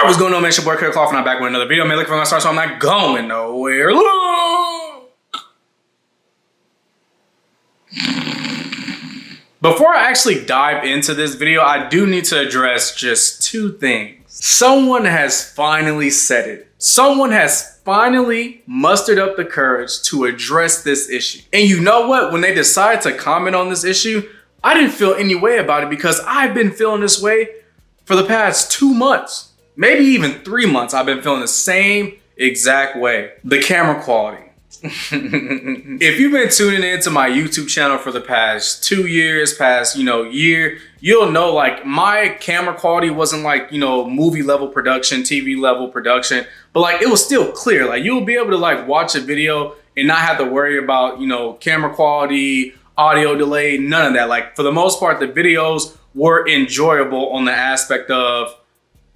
What's going on, man? It's your boy Gregory Cooper and I'm back with another video. Man, looking for my start, so I'm not going nowhere. Before I actually dive into this video, I do need to address just two things. Someone has finally said it. Someone has finally mustered up the courage to address this issue. And you know what? When they decided to comment on this issue, I didn't feel any way about it because I've been feeling this way for the past 2 months. Maybe even 3 months, I've been feeling the same exact way. The camera quality. If you've been tuning into my YouTube channel for the past 2 years, year, you'll know like my camera quality wasn't like, movie level production, TV level production, but like it was still clear. Like you'll be able to like watch a video and not have to worry about, camera quality, audio delay, none of that. Like for the most part, the videos were enjoyable on the aspect of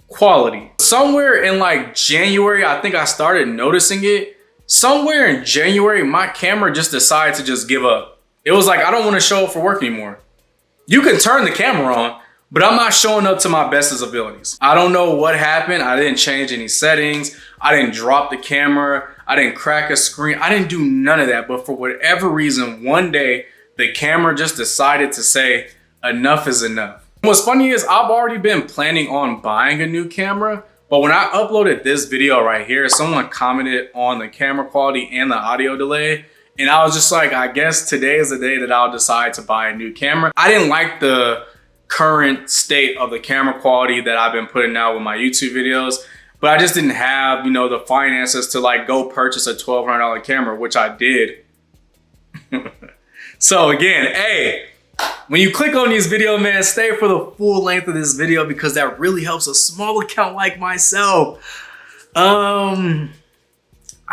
quality. Somewhere in like January, I think I started noticing it. Somewhere in January, my camera just decided to just give up. It was like, I don't want to show up for work anymore. You can turn the camera on, but I'm not showing up to my bestest abilities. I don't know what happened. I didn't change any settings. I didn't drop the camera. I didn't crack a screen. I didn't do none of that. But for whatever reason, one day, the camera just decided to say, enough is enough. What's funny is I've already been planning on buying a new camera, but when I uploaded this video right here, someone commented on the camera quality and the audio delay. And I was just like, I guess today is the day that I'll decide to buy a new camera. I didn't like the current state of the camera quality that I've been putting out with my YouTube videos, but I just didn't have, the finances to like go purchase a $1,200 camera, which I did. So again, hey, when you click on these videos, man, stay for the full length of this video because that really helps a small account like myself. I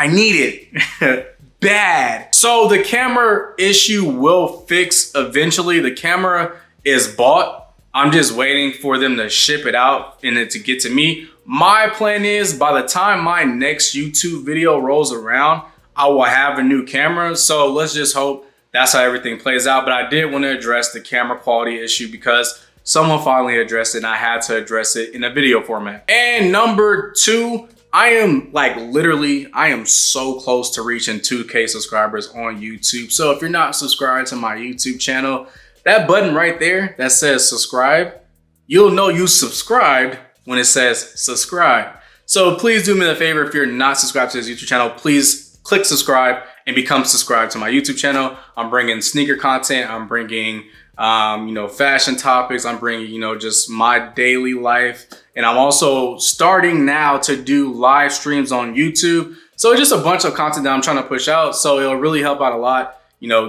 need it bad. So the camera issue will fix eventually. The camera is bought. I'm just waiting for them to ship it out and it to get to me. My plan is by the time my next YouTube video rolls around, I will have a new camera. So let's just hope that's how everything plays out. But I did want to address the camera quality issue because someone finally addressed it and I had to address it in a video format. And number two, I am so close to reaching 2K subscribers on YouTube. So if you're not subscribed to my YouTube channel, that button right there that says subscribe, you'll know you subscribed when it says subscribe. So please do me a favor. If you're not subscribed to this YouTube channel, please click subscribe and become subscribed to my YouTube channel. I'm bringing sneaker content. I'm bringing, fashion topics. I'm bringing, just my daily life. And I'm also starting now to do live streams on YouTube. So just a bunch of content that I'm trying to push out. So it'll really help out a lot,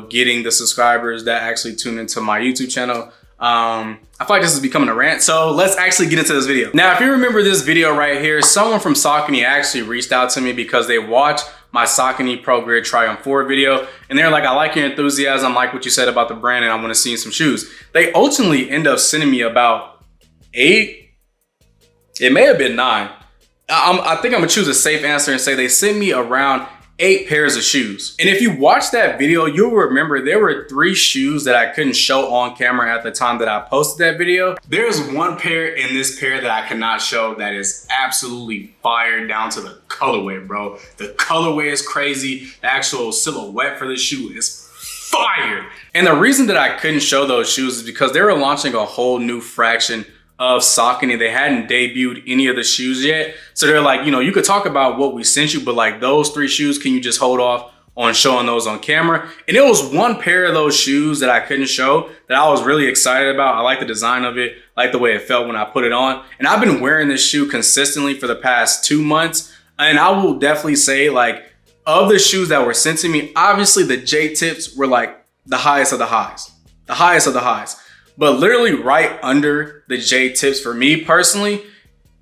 getting the subscribers that actually tune into my YouTube channel. I feel like this is becoming a rant. So let's actually get into this video. Now, if you remember this video right here, someone from Saucony actually reached out to me because they watched my Saucony Pro Grid Try On 4 video. And they're like, I like your enthusiasm, like what you said about the brand, and I want to see some shoes. They ultimately end up sending me about 8, it may have been 9. I think I'm gonna choose a safe answer and say they sent me around 8 pairs of shoes. And if you watch that video, you'll remember there were 3 shoes that I couldn't show on camera at the time that I posted that video. There's one pair in this pair that I cannot show that is absolutely fire down to the colorway, bro. The colorway is crazy. The actual silhouette for this shoe is fire. And the reason that I couldn't show those shoes is because they were launching a whole new fraction of Saucony. They hadn't debuted any of the shoes yet. So they're like, you could talk about what we sent you, but like those 3 shoes, can you just hold off on showing those on camera? And it was one pair of those shoes that I couldn't show that I was really excited about. I like the design of it, I like the way it felt when I put it on. And I've been wearing this shoe consistently for the past 2 months. And I will definitely say, like, of the shoes that were sent to me, obviously the J tips were like the highest of the highs, the highest of the highs. But literally right under the J tips for me personally,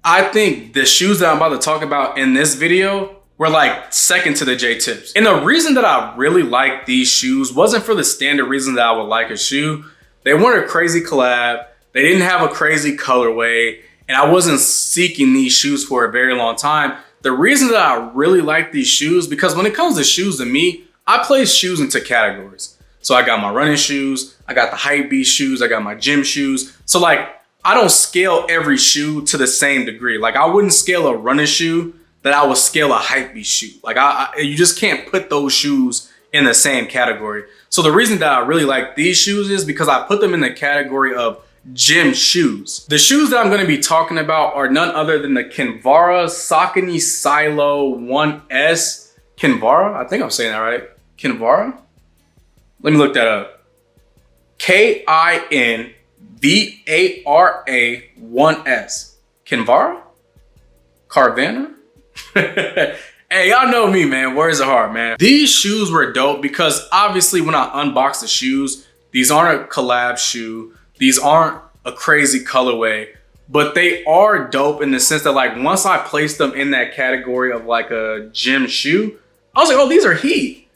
I think the shoes that I'm about to talk about in this video were like second to the J tips. And the reason that I really like these shoes wasn't for the standard reason that I would like a shoe. They weren't a crazy collab. They didn't have a crazy colorway. And I wasn't seeking these shoes for a very long time. The reason that I really like these shoes, because when it comes to shoes to me, I place shoes into categories. So I got my running shoes, I got the hype beast shoes, I got my gym shoes. So like, I don't scale every shoe to the same degree. Like I wouldn't scale a running shoe that I would scale a hypebeast shoe. Like you just can't put those shoes in the same category. So the reason that I really like these shoes is because I put them in the category of gym shoes. The shoes that I'm going to be talking about are none other than the Kinvara Saucony Silo 1S. Kinvara? I think I'm saying that right. Kinvara? Let me look that up. Kinvara 1S. Kinvara? Carvana? Hey, y'all know me, man. Words are hard, man. These shoes were dope because obviously when I unbox the shoes, these aren't a collab shoe. These aren't a crazy colorway, but they are dope in the sense that like once I placed them in that category of like a gym shoe, I was like, oh, these are heat.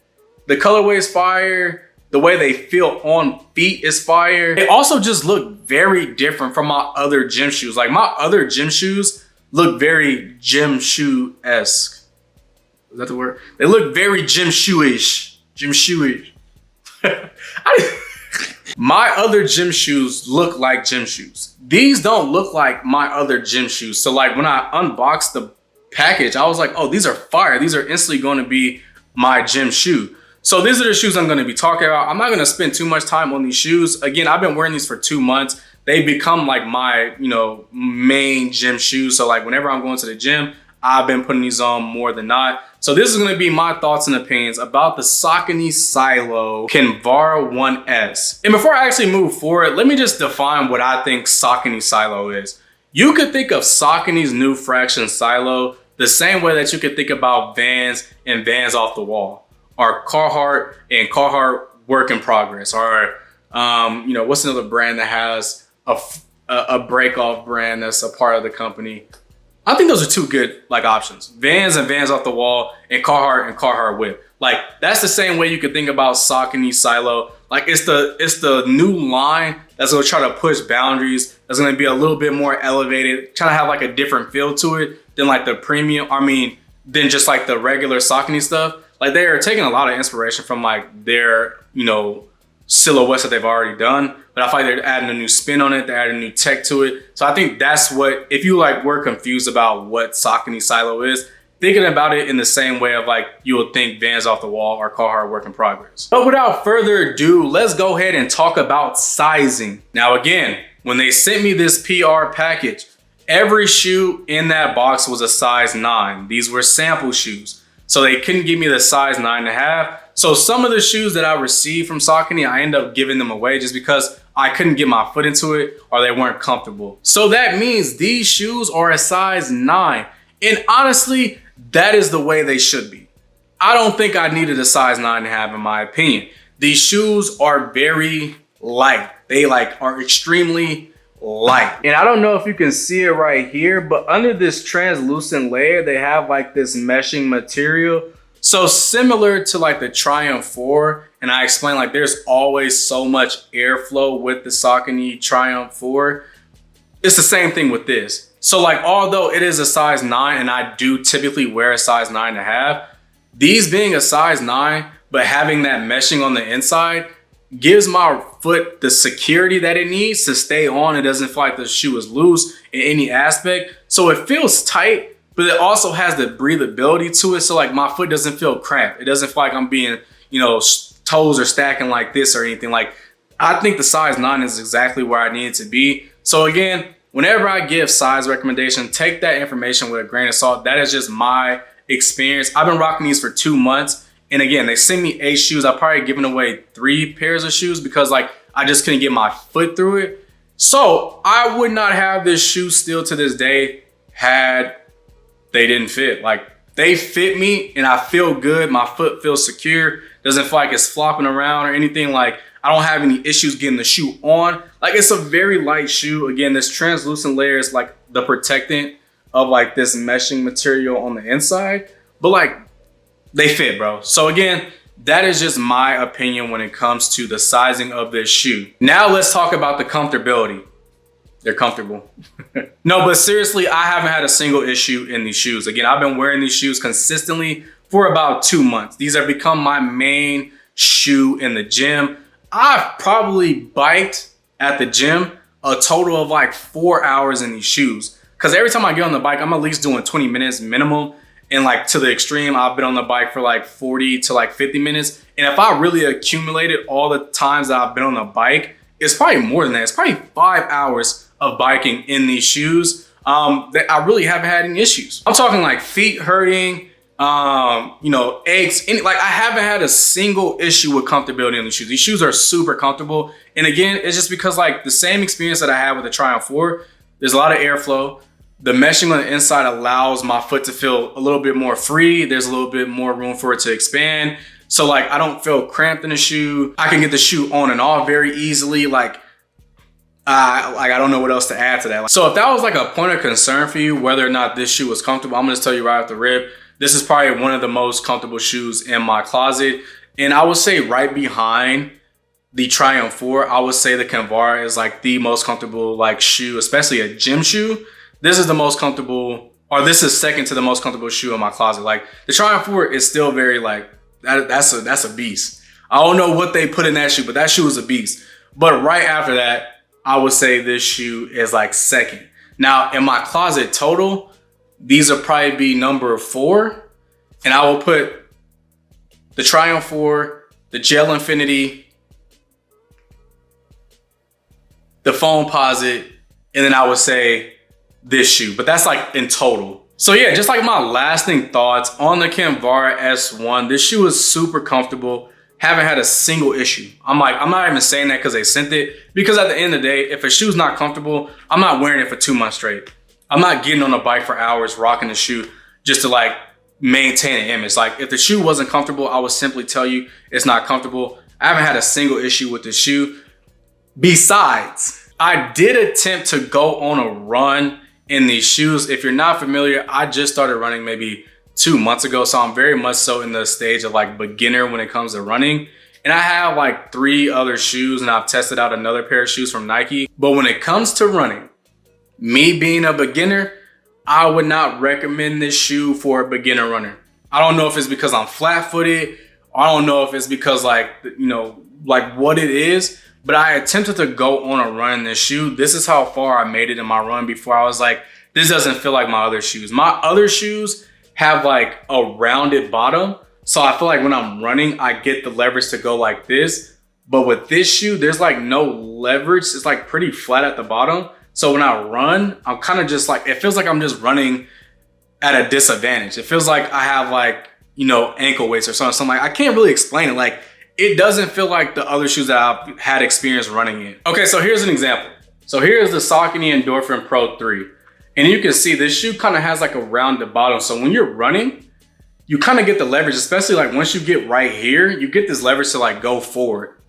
The colorway is fire. The way they feel on feet is fire. They also just look very different from my other gym shoes. Like my other gym shoes look very gym shoe-esque. Is that the word? They look very gym shoe-ish. Gym shoe-ish. My other gym shoes look like gym shoes. These don't look like my other gym shoes. So like when I unboxed the package, I was like, oh, these are fire. These are instantly going to be my gym shoe. So these are the shoes I'm going to be talking about. I'm not going to spend too much time on these shoes. Again, I've been wearing these for 2 months. They become like my, main gym shoes. So like whenever I'm going to the gym, I've been putting these on more than not. So this is going to be my thoughts and opinions about the Saucony Silo Kinvara 1S. And before I actually move forward, let me just define what I think Saucony Silo is. You could think of Saucony's new fraction Silo the same way that you could think about Vans and Vans Off the Wall, or Carhartt and Carhartt Work in Progress, or what's another brand that has a break-off brand that's a part of the company? I think those are two good options. Vans and Vans Off the Wall, and Carhartt Whip. Like that's the same way you could think about Saucony Silo. Like it's the new line that's gonna try to push boundaries. That's gonna be a little bit more elevated, trying to have like a different feel to it than like the premium. Than just like the regular Saucony stuff. Like they are taking a lot of inspiration from like their silhouettes that they've already done, but I feel like they're adding a new spin on it. They're adding new tech to it. So I think that's what, if you were confused about what Saucony Silo is, thinking about it in the same way of you would think Vans Off the Wall or Carhartt Work in Progress. But without further ado, let's go ahead and talk about sizing. Now again, when they sent me this PR package, every shoe in that box was a size 9. These were sample shoes. So they couldn't give me the size 9.5. So some of the shoes that I received from Saucony, I end up giving them away just because I couldn't get my foot into it or they weren't comfortable. So that means these shoes are a size 9. And honestly, that is the way they should be. I don't think I needed a size 9.5 in my opinion. These shoes are very light. They are extremely light. And I don't know if you can see it right here, but under this translucent layer, they have this meshing material. So similar to the Triumph 4, and I explained there's always so much airflow with the Saucony Triumph 4. It's the same thing with this. So although it is a size 9 and I do typically wear a size 9.5, these being a size 9, but having that meshing on the inside gives my foot the security that it needs to stay on. It doesn't feel like the shoe is loose in any aspect. So it feels tight, but it also has the breathability to it. So my foot doesn't feel cramped. It doesn't feel like I'm being, toes are stacking like this or anything. I think the size 9 is exactly where I need it to be. So again, whenever I give size recommendation, take that information with a grain of salt. That is just my experience. I've been rocking these for 2 months. And again, they sent me 8 shoes. I've probably given away 3 pairs of shoes because I just couldn't get my foot through it. So I would not have this shoe still to this day had they didn't fit. They fit me and I feel good. My foot feels secure. Doesn't feel like it's flopping around or anything. I don't have any issues getting the shoe on. It's a very light shoe. Again, this translucent layer is the protectant of this meshing material on the inside. But they fit, bro. So again, that is just my opinion when it comes to the sizing of this shoe. Now let's talk about the comfortability. They're comfortable. No, but seriously, I haven't had a single issue in these shoes. Again, I've been wearing these shoes consistently for about 2 months. These have become my main shoe in the gym. I've probably biked at the gym a total of like 4 hours in these shoes. Cause every time I get on the bike, I'm at least doing 20 minutes minimum. And like to the extreme, I've been on the bike for like 40 to like 50 minutes. And if I really accumulated all the times that I've been on the bike, it's probably more than that. It's probably 5 hours of biking in these shoes that I really haven't had any issues. I'm talking like feet hurting, you know, aches. Like I haven't had a single issue with comfortability on the shoes. These shoes are super comfortable. And again, it's just because like the same experience that I had with the Triumph 4, there's a lot of airflow. The meshing on the inside allows my foot to feel a little bit more free. There's a little bit more room for it to expand. So like I don't feel cramped in the shoe. I can get the shoe on and off very easily. Like I don't know what else to add to that. So if that was like a point of concern for you, whether or not this shoe was comfortable, I'm gonna just tell you right off the rip, this is probably one of the most comfortable shoes in my closet. And I would say right behind the Triumph 4, I would say the Kinvara is like the most comfortable like shoe, especially a gym shoe. This is the most comfortable, or this is second to the most comfortable shoe in my closet. Like the Triumph 4 is still very like, that's a beast. I don't know what they put in that shoe, but that shoe is a beast. But right after that, I would say this shoe is like second. Now in my closet total, these will probably be number 4. And I will put the Triumph 4, the Gel Infinity, the Foamposite, and then I would say this shoe, but that's like in total. So yeah, just like my lasting thoughts on the Kinvara S1, this shoe is super comfortable. Haven't had a single issue. I'm not even saying that because they sent it, because at the end of the day, if a shoe's not comfortable, I'm not wearing it for 2 months straight. I'm not getting on a bike for hours, rocking the shoe just to like maintain an image. Like if the shoe wasn't comfortable, I would simply tell you it's not comfortable. I haven't had a single issue with the shoe. Besides, I did attempt to go on a run in these shoes. If you're not familiar, I just started running maybe 2 months ago. So I'm very much so in the stage of like beginner when it comes to running. And I have like 3 other shoes and I've tested out another pair of shoes from Nike. But when it comes to running, me being a beginner, I would not recommend this shoe for a beginner runner. I don't know if it's because I'm flat footed. I don't know if it's because like, you know, like what it is. But I attempted to go on a run in this shoe. This is how far I made it in my run before I was like, this doesn't feel like my other shoes. My other shoes have like a rounded bottom. So I feel like when I'm running, I get the leverage to go like this. But with this shoe, there's like no leverage. It's like pretty flat at the bottom. So when I run, I'm kind of just like, it feels like I'm just running at a disadvantage. It feels like I have like, you know, ankle weights or something. So I'm like, I can't really explain it. Like, it doesn't feel like the other shoes that I've had experience running in. Okay, so here's an example. So here's the Saucony Endorphin Pro 3. And you can see this shoe kind of has like a rounded bottom. So when you're running, you kind of get the leverage, especially like once you get right here, you get this leverage to like go forward.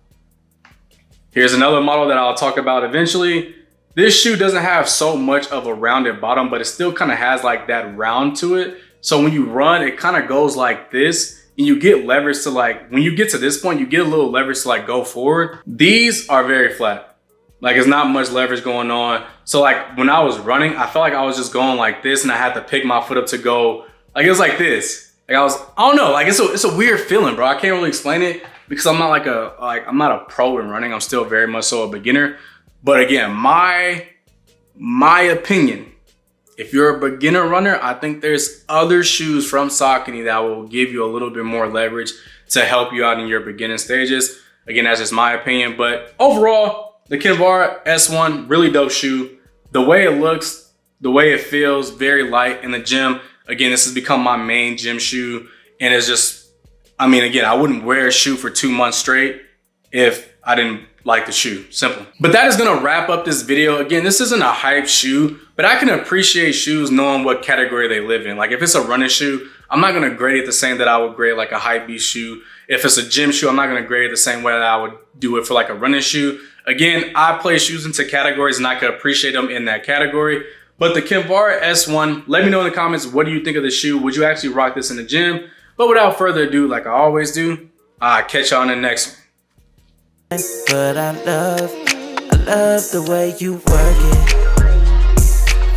Here's another model that I'll talk about eventually. This shoe doesn't have so much of a rounded bottom, but it still kind of has like that round to it. So when you run, it kind of goes like this. And you get leverage to like, when you get to this point, you get a little leverage to like go forward. These are very flat. Like it's not much leverage going on. So like when I was running, I felt like I was just going like this and I had to pick my foot up to go, like it was like this. Like I don't know, like it's a weird feeling, bro. I can't really explain it because I'm not I'm not a pro in running. I'm still very much so a beginner. But again, my opinion, if you're a beginner runner, I think there's other shoes from Saucony that will give you a little bit more leverage to help you out in your beginning stages. Again, that's just my opinion. But overall, the Kinvara S1, really dope shoe. The way it looks, the way it feels, very light in the gym. Again, this has become my main gym shoe. And it's just, I mean, again, I wouldn't wear a shoe for 2 months straight if I didn't like the shoe. Simple. But that is gonna wrap up this video. Again, this isn't a hype shoe, but I can appreciate shoes knowing what category they live in. Like if it's a running shoe, I'm not gonna grade it the same that I would grade like a hype beast shoe. If it's a gym shoe, I'm not gonna grade it the same way that I would do it for like a running shoe. Again, I place shoes into categories and I can appreciate them in that category. But the Kinvara S1, let me know in the comments, what do you think of the shoe? Would you actually rock this in the gym? But without further ado, like I always do, I'll catch y'all in the next one. But I love the way you work it.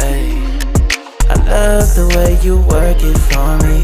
Hey, I love the way you work it for me.